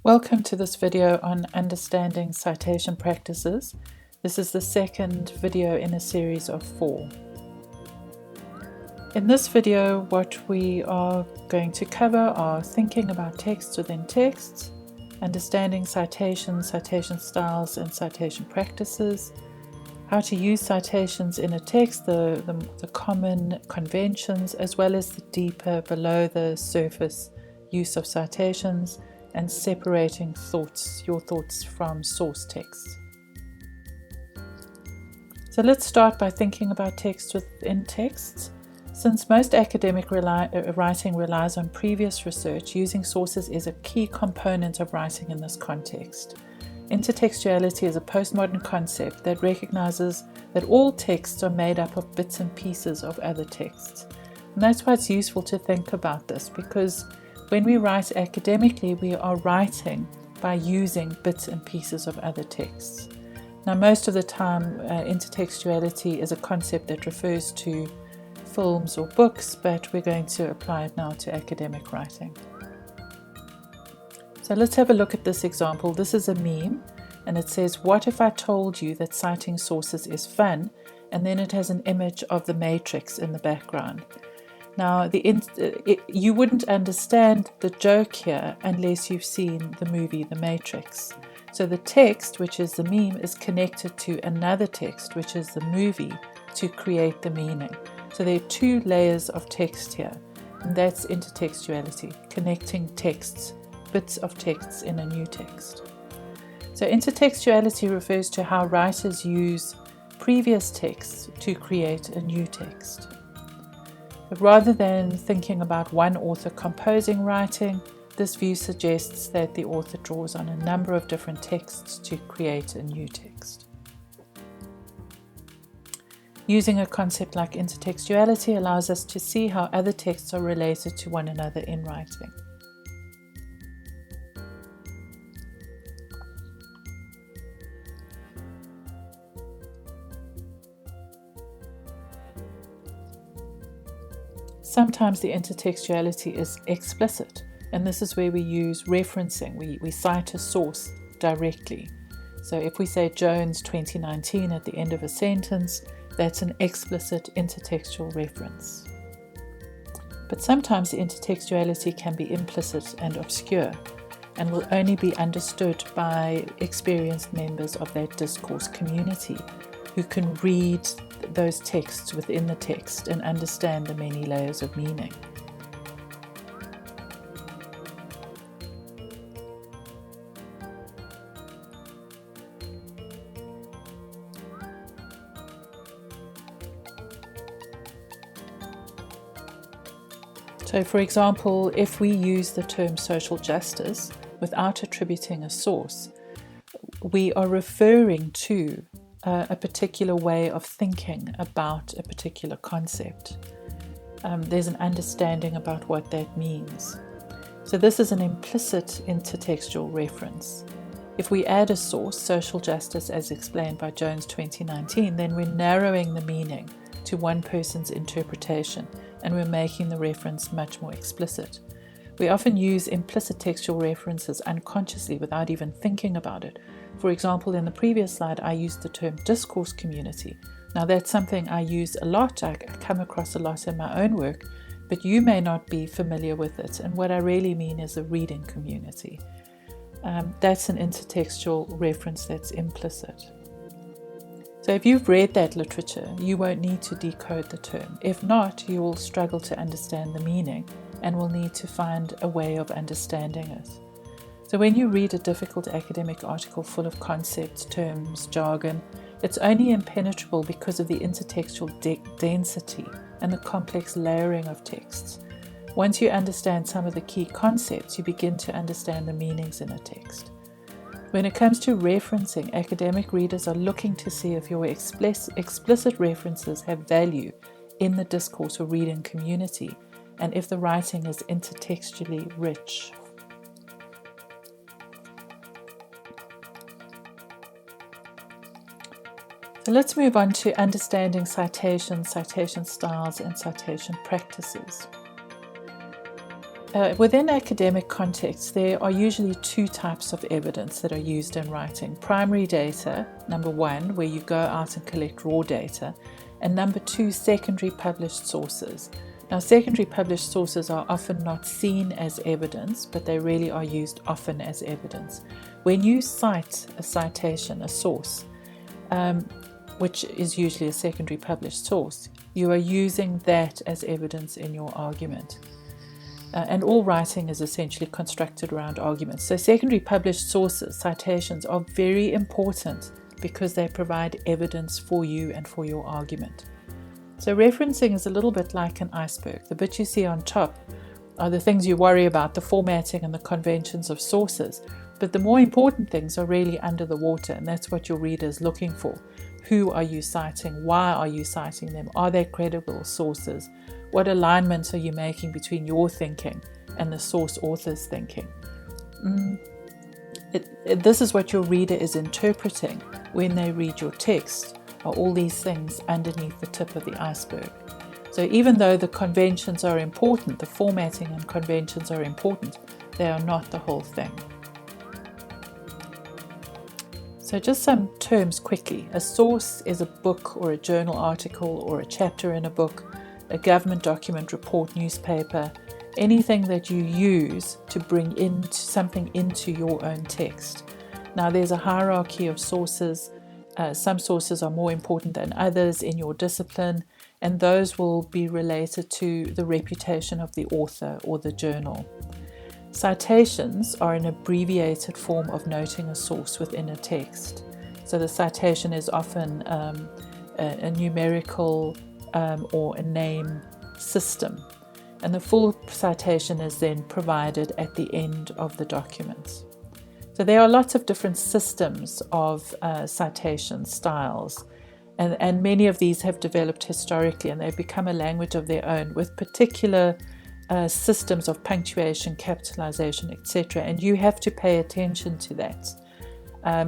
Welcome to this video on understanding citation practices. This is the second video in a series of 4. In this video, what we are going to cover are thinking about texts within texts, understanding citations, citation styles, and citation practices, how to use citations in a text, the common conventions, as well as the deeper, below the surface use of citations, and separating your thoughts from source texts. So let's start by thinking about text within texts. Since most academic writing relies on previous research, using sources is a key component of writing in this context. Intertextuality is a postmodern concept that recognizes that all texts are made up of bits and pieces of other texts. And that's why it's useful to think about this, because when we write academically, we are writing by using bits and pieces of other texts. Now, most of the time, intertextuality is a concept that refers to films or books, but we're going to apply it now to academic writing. So let's have a look at this example. This is a meme, and it says, "What if I told you that citing sources is fun?" And then it has an image of the Matrix in the background. Now, you wouldn't understand the joke here unless you've seen the movie The Matrix. So the text, which is the meme, is connected to another text, which is the movie, to create the meaning. So there are 2 layers of text here, and that's intertextuality, connecting texts, bits of texts in a new text. So intertextuality refers to how writers use previous texts to create a new text. But rather than thinking about one author composing writing, this view suggests that the author draws on a number of different texts to create a new text. Using a concept like intertextuality allows us to see how other texts are related to one another in writing. Sometimes the intertextuality is explicit, and this is where we use referencing. We cite a source directly. So if we say Jones 2019 at the end of a sentence, that's an explicit intertextual reference. But sometimes the intertextuality can be implicit and obscure, and will only be understood by experienced members of that discourse community who can read those texts within the text and understand the many layers of meaning. So, for example, if we use the term social justice without attributing a source, we are referring to a particular way of thinking about a particular concept. There's an understanding about what that means. So this is an implicit intertextual reference. If we add a source, social justice as explained by Jones 2019, then we're narrowing the meaning to one person's interpretation, and we're making the reference much more explicit. We often use implicit textual references unconsciously without even thinking about it. For example, in the previous slide, I used the term discourse community. Now, that's something I use a lot, I come across a lot in my own work, but you may not be familiar with it. And what I really mean is a reading community. That's an intertextual reference that's implicit. So if you've read that literature, you won't need to decode the term. If not, you will struggle to understand the meaning and will need to find a way of understanding it. So when you read a difficult academic article full of concepts, terms, jargon, it's only impenetrable because of the intertextual density and the complex layering of texts. Once you understand some of the key concepts, you begin to understand the meanings in a text. When it comes to referencing, academic readers are looking to see if your explicit references have value in the discourse or reading community, and if the writing is intertextually rich. So let's move on to understanding citations, citation styles, and citation practices. Within academic contexts, there are usually two types of evidence that are used in writing. Primary data, number one, where you go out and collect raw data, and number two, secondary published sources. Now, secondary published sources are often not seen as evidence, but they really are used often as evidence. When you cite a citation, a source, which is usually a secondary published source, you are using that as evidence in your argument. And all writing is essentially constructed around arguments. So secondary published sources, citations, are very important because they provide evidence for you and for your argument. So referencing is a little bit like an iceberg. The bit you see on top are the things you worry about, the formatting and the conventions of sources. But the more important things are really under the water, and that's what your reader is looking for. Who are you citing? Why are you citing them? Are they credible sources? What alignments are you making between your thinking and the source author's thinking? This is what your reader is interpreting when they read your text, are all these things underneath the tip of the iceberg. So even though the conventions are important, the formatting and conventions are important, they are not the whole thing. So just some terms quickly. A source is a book or a journal article or a chapter in a book, a government document, report, newspaper, anything that you use to bring something into your own text. Now there's a hierarchy of sources. Some sources are more important than others in your discipline, and those will be related to the reputation of the author or the journal. Citations are an abbreviated form of noting a source within a text. So the citation is often a numerical or a name system, and the full citation is then provided at the end of the document. So there are lots of different systems of citation styles, and many of these have developed historically, and they've become a language of their own with particular systems of punctuation, capitalization, etc. And you have to pay attention to that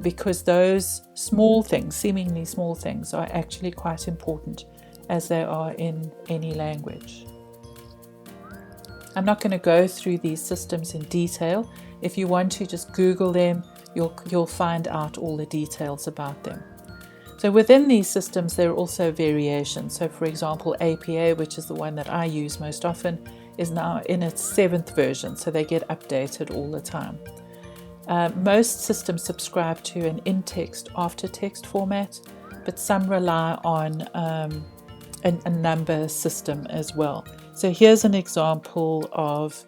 because those small things, seemingly small things, are actually quite important as they are in any language. I'm not going to go through these systems in detail. If you want to, just Google them. You'll find out all the details about them. So within these systems, there are also variations. So for example, APA, which is the one that I use most often, is now in its 7th version, so they get updated all the time. Most systems subscribe to an in-text, after-text format, but some rely on a number system as well. So here's an example of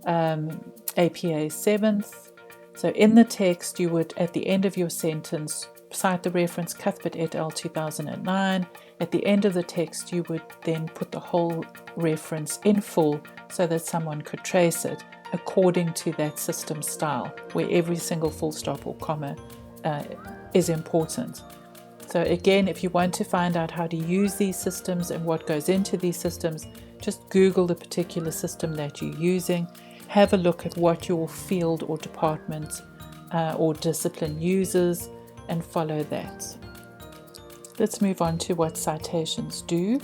APA 7th. So in the text, you would, at the end of your sentence, cite the reference Cuthbert et al. 2009. At the end of the text, you would then put the whole reference in full so that someone could trace it according to that system style, where every single full stop or comma is important. So again, if you want to find out how to use these systems and what goes into these systems, just Google the particular system that you're using. Have a look at what your field or department or discipline uses and follow that. Let's move on to what citations do.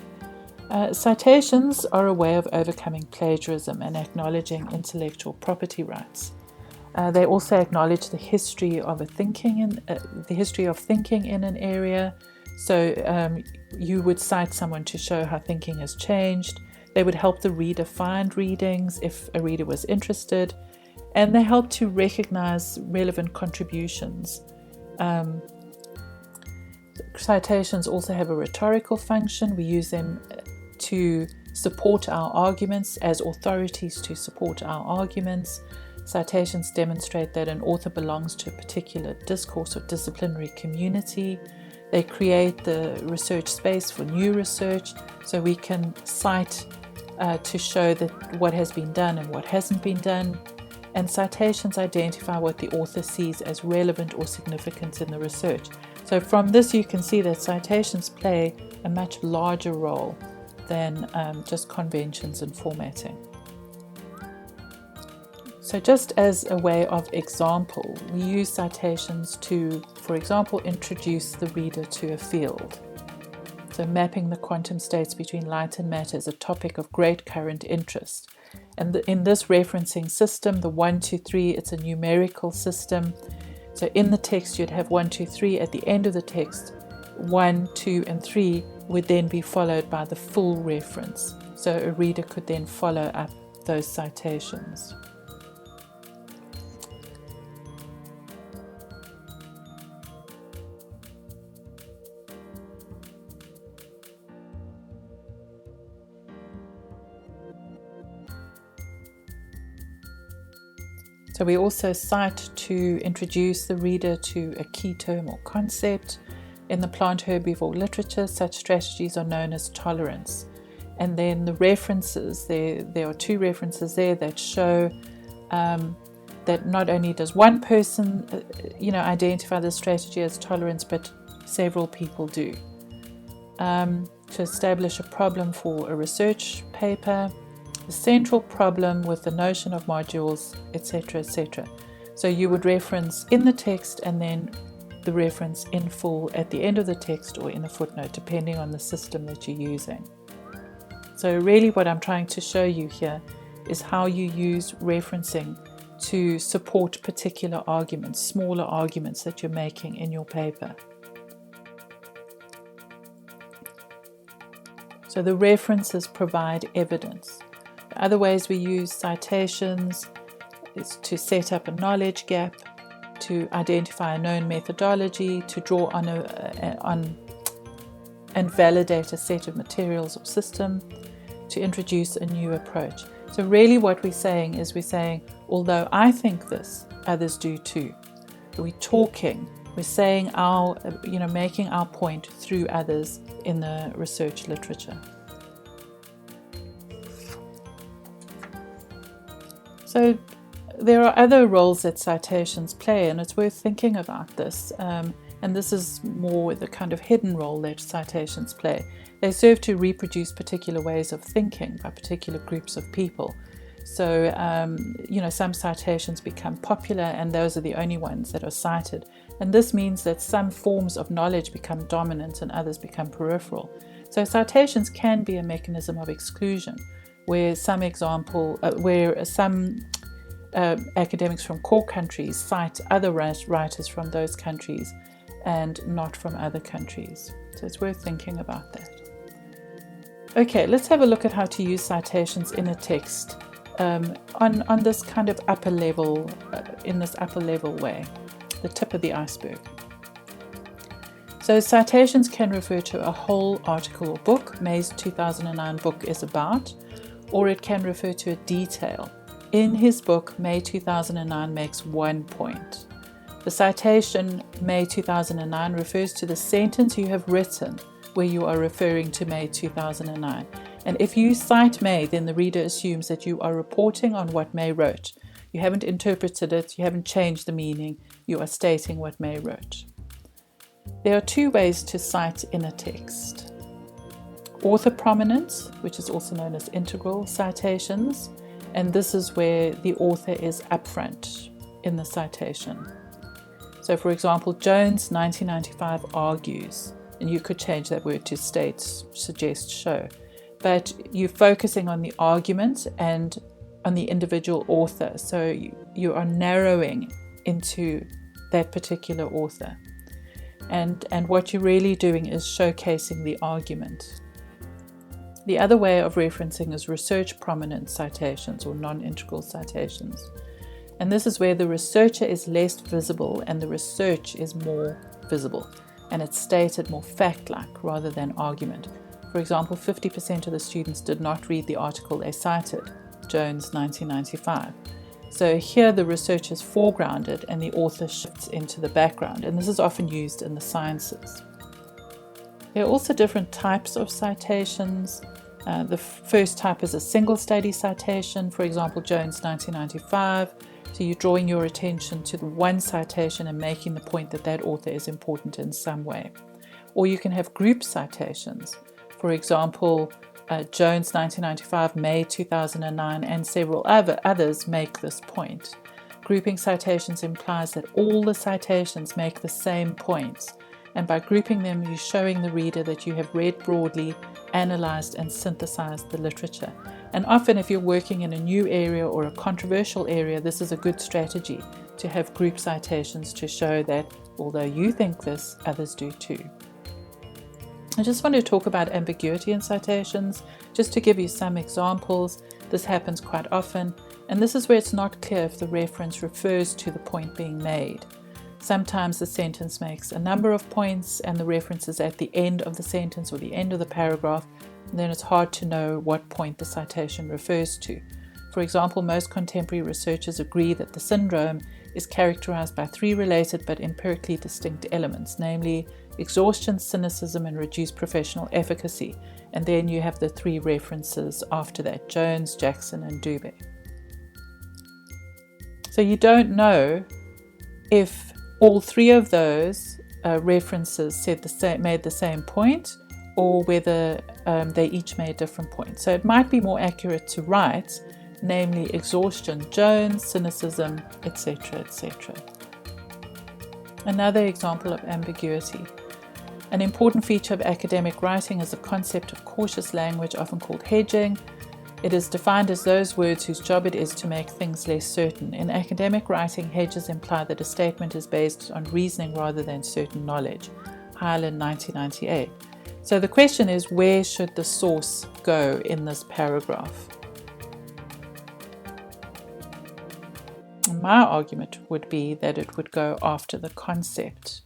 Citations are a way of overcoming plagiarism and acknowledging intellectual property rights. They also acknowledge the history of thinking in an area. So you would cite someone to show how thinking has changed. They would help the reader find readings if a reader was interested, and they help to recognize relevant contributions. Citations also have a rhetorical function. We use them to support our arguments as authorities to support our arguments. Citations demonstrate that an author belongs to a particular discourse or disciplinary community. They create the research space for new research, so we can cite to show that what has been done and what hasn't been done. And citations identify what the author sees as relevant or significant in the research. So from this you can see that citations play a much larger role than just conventions and formatting. So just as a way of example, we use citations to, for example, introduce the reader to a field. So mapping the quantum states between light and matter is a topic of great current interest. And in this referencing system, the 1, 2, 3, it's a numerical system. So in the text, you'd have 1, 2, 3. At the end of the text, 1, 2, and 3 would then be followed by the full reference. So a reader could then follow up those citations. So we also cite to introduce the reader to a key term or concept. In the plant herbivore literature, such strategies are known as tolerance. And then the references, there are 2 references there that show that not only does one person, identify the strategy as tolerance, but several people do. To establish a problem for a research paper, the central problem with the notion of modules, etc., etc. So you would reference in the text and then the reference in full at the end of the text or in a footnote, depending on the system that you're using. So really what I'm trying to show you here is how you use referencing to support particular arguments, smaller arguments that you're making in your paper. So the references provide evidence. The other ways we use citations is to set up a knowledge gap, to identify a known methodology, to draw on and validate a set of materials or system, to introduce a new approach. So really what we're saying is although I think this, others do too. We're talking, we're saying making our point through others in the research literature. So there are other roles that citations play, and it's worth thinking about this. And this is more the kind of hidden role that citations play. They serve to reproduce particular ways of thinking by particular groups of people. So, some citations become popular and those are the only ones that are cited. And this means that some forms of knowledge become dominant and others become peripheral. So citations can be a mechanism of exclusion, where some academics from core countries cite other writers from those countries and not from other countries. So it's worth thinking about that. Okay, let's have a look at how to use citations in a text on this kind of upper level, in this upper level way, the tip of the iceberg. So citations can refer to a whole article or book. May's 2009 book is about, or it can refer to a detail. In his book, May 2009 makes one point. The citation, May 2009, refers to the sentence you have written where you are referring to May 2009. And if you cite May, then the reader assumes that you are reporting on what May wrote. You haven't interpreted it, you haven't changed the meaning, you are stating what May wrote. There are 2 ways to cite in a text. Author prominence, which is also known as integral citations, and this is where the author is upfront in the citation. So for example, Jones 1995 argues, and you could change that word to state, suggest, show, but you're focusing on the argument and on the individual author, so you are narrowing into that particular author. And what you're really doing is showcasing the argument. The other way of referencing is research prominent citations or non-integral citations. And this is where the researcher is less visible and the research is more visible. And it's stated more fact-like rather than argument. For example, 50% of the students did not read the article they cited, Jones 1995. So here the research is foregrounded and the author shifts into the background. And this is often used in the sciences. There are also different types of citations. The first type is a single study citation, for example, Jones 1995. So you're drawing your attention to the one citation and making the point that that author is important in some way. Or you can have group citations. For example, Jones 1995, May 2009, and several others make this point. Grouping citations implies that all the citations make the same points. And by grouping them, you're showing the reader that you have read broadly, analyzed and synthesized the literature. And often if you're working in a new area or a controversial area, this is a good strategy to have group citations to show that although you think this, others do too. I just want to talk about ambiguity in citations, just to give you some examples. This happens quite often, and this is where it's not clear if the reference refers to the point being made. Sometimes the sentence makes a number of points and the reference is at the end of the sentence or the end of the paragraph, and then it's hard to know what point the citation refers to. For example, most contemporary researchers agree that the syndrome is characterized by 3 related but empirically distinct elements, namely exhaustion, cynicism, and reduced professional efficacy. And then you have the 3 references after that: Jones, Jackson, and Dubé. So you don't know if all 3 of those references made the same point, or whether they each made different points. So it might be more accurate to write, namely exhaustion, Jones, cynicism, etc., etc. Another example of ambiguity. An important feature of academic writing is the concept of cautious language, often called hedging. It is defined as those words whose job it is to make things less certain. In academic writing, hedges imply that a statement is based on reasoning rather than certain knowledge. Hyland, 1998. So the question is, where should the source go in this paragraph? And my argument would be that it would go after the concept,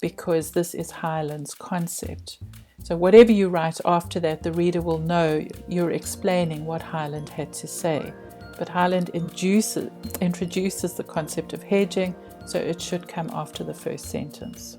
because this is Hyland's concept. So whatever you write after that, the reader will know you're explaining what Hyland had to say. But Hyland introduces the concept of hedging, so it should come after the first sentence.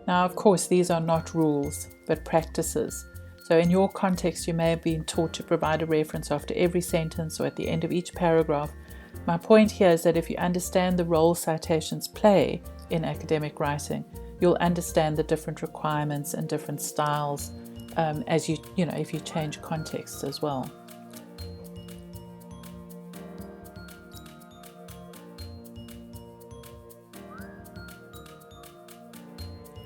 Now, of course, these are not rules, but practices. So in your context, you may have been taught to provide a reference after every sentence or at the end of each paragraph. My point here is that if you understand the role citations play in academic writing, you'll understand the different requirements and different styles as if you change context as well.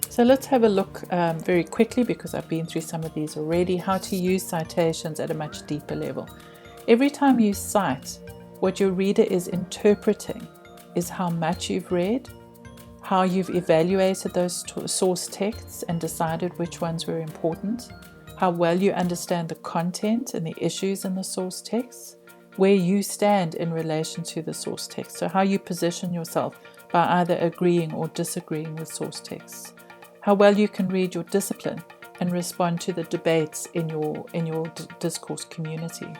So let's have a look very quickly, because I've been through some of these already, how to use citations at a much deeper level. Every time you cite, what your reader is interpreting is how much you've read, how you've evaluated those source texts and decided which ones were important, how well you understand the content and the issues in the source texts, where you stand in relation to the source text, so how you position yourself by either agreeing or disagreeing with source texts, how well you can read your discipline and respond to the debates in your discourse community.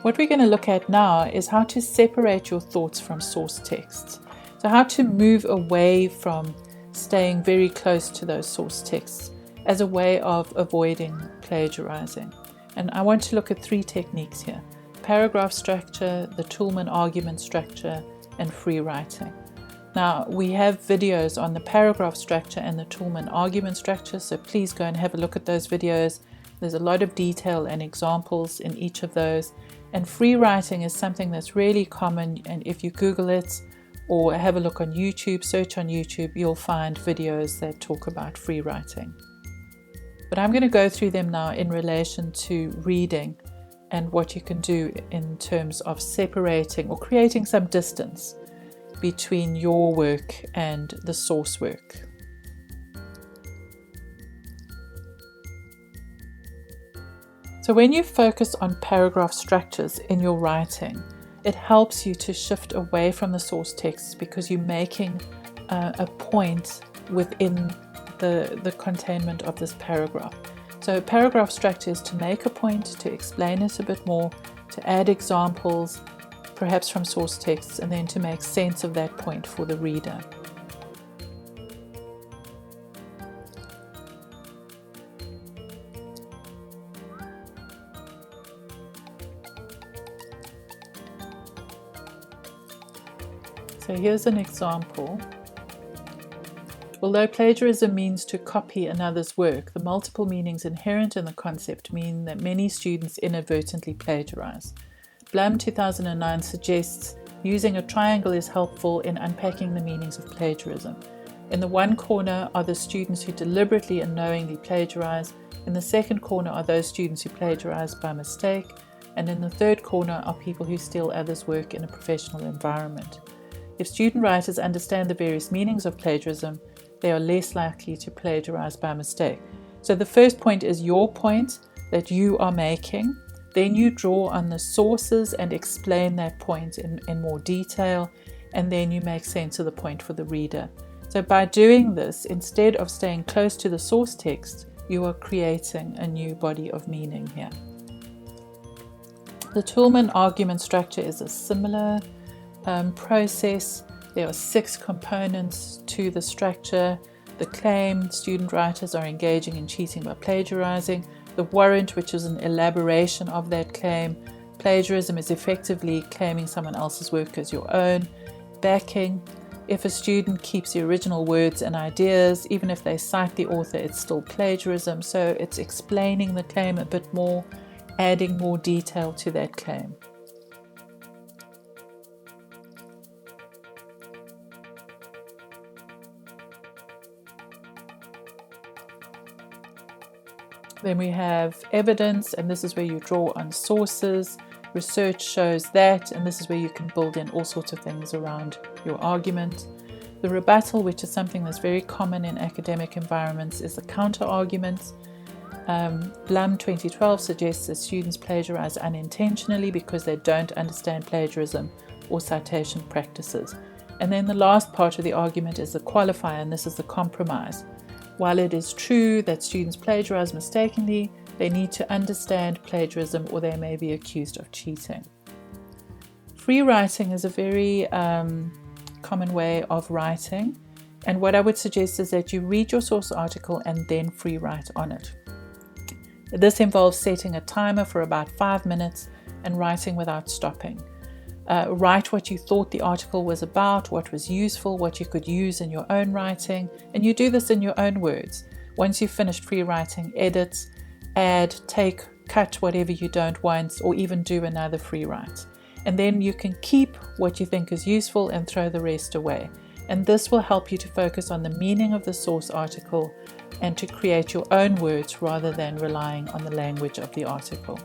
What we're going to look at now is how to separate your thoughts from source texts. So how to move away from staying very close to those source texts as a way of avoiding plagiarizing. And I want to look at 3 techniques here: paragraph structure, the Toulmin argument structure, and free writing. Now, we have videos on the paragraph structure and the Toulmin argument structure, so please go and have a look at those videos. There's a lot of detail and examples in each of those. And free writing is something that's really common, and if you Google it or have a look on YouTube, search on YouTube, you'll find videos that talk about free writing. But I'm going to go through them now in relation to reading and what you can do in terms of separating or creating some distance between your work and the source work. So when you focus on paragraph structures in your writing, it helps you to shift away from the source text, because you're making a point within the containment of this paragraph. So paragraph structure is to make a point, to explain it a bit more, to add examples, perhaps from source texts, and then to make sense of that point for the reader. So here's an example. Although plagiarism means to copy another's work, the multiple meanings inherent in the concept mean that many students inadvertently plagiarize. Blum 2009 suggests using a triangle is helpful in unpacking the meanings of plagiarism. In the one corner are the students who deliberately and knowingly plagiarize. In the second corner are those students who plagiarize by mistake. And in the third corner are people who steal others' work in a professional environment. If student writers understand the various meanings of plagiarism, they are less likely to plagiarize by mistake. So the first point is your point that you are making. Then you draw on the sources and explain that point in more detail, and then you make sense of the point for the reader. So by doing this, instead of staying close to the source text, you are creating a new body of meaning here. The Toulmin argument structure is a similar process. There are 6 components to the structure. The claim, student writers are engaging in cheating by plagiarizing. The warrant, which is an elaboration of that claim. Plagiarism is effectively claiming someone else's work as your own. Backing, if a student keeps the original words and ideas, even if they cite the author, it's still plagiarism. So it's explaining the claim a bit more, adding more detail to that claim. Then we have evidence, and this is where you draw on sources. Research shows that, and this is where you can build in all sorts of things around your argument. The rebuttal, which is something that's very common in academic environments, is the counter-argument. Blum 2012 suggests that students plagiarize unintentionally because they don't understand plagiarism or citation practices. And then the last part of the argument is the qualifier, and this is the compromise. While it is true that students plagiarize mistakenly, they need to understand plagiarism or they may be accused of cheating. Free writing is a very common way of writing, and what I would suggest is that you read your source article and then free write on it. This involves setting a timer for about 5 minutes and writing without stopping. Write what you thought the article was about, what was useful, what you could use in your own writing, and you do this in your own words. Once you've finished free writing, edit, add, take, cut whatever you don't want, or even do another free write. And then you can keep what you think is useful and throw the rest away. And this will help you to focus on the meaning of the source article and to create your own words rather than relying on the language of the article.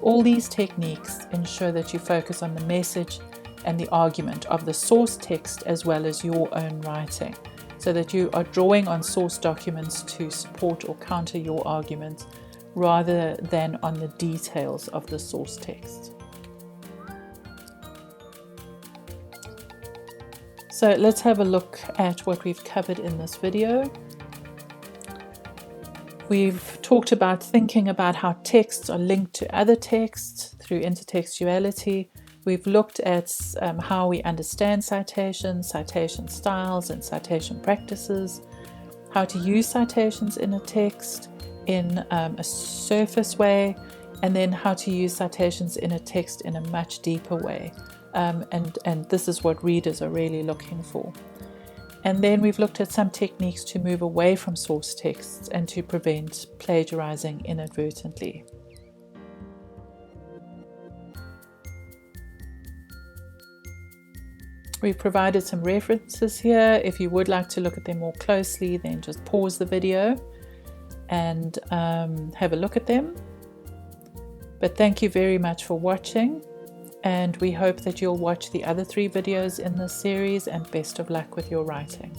All these techniques ensure that you focus on the message and the argument of the source text as well as your own writing, so that you are drawing on source documents to support or counter your argument rather than on the details of the source text. So let's have a look at what we've covered in this video. We've talked about thinking about how texts are linked to other texts through intertextuality. We've looked at how we understand citations, citation styles, and citation practices, how to use citations in a text in a surface way, and then how to use citations in a text in a much deeper way. And this is what readers are really looking for. And then we've looked at some techniques to move away from source texts and to prevent plagiarizing inadvertently. We've provided some references here. If you would like to look at them more closely, then just pause the video and have a look at them. But thank you very much for watching, and we hope that you'll watch the other 3 videos in this series, and best of luck with your writing.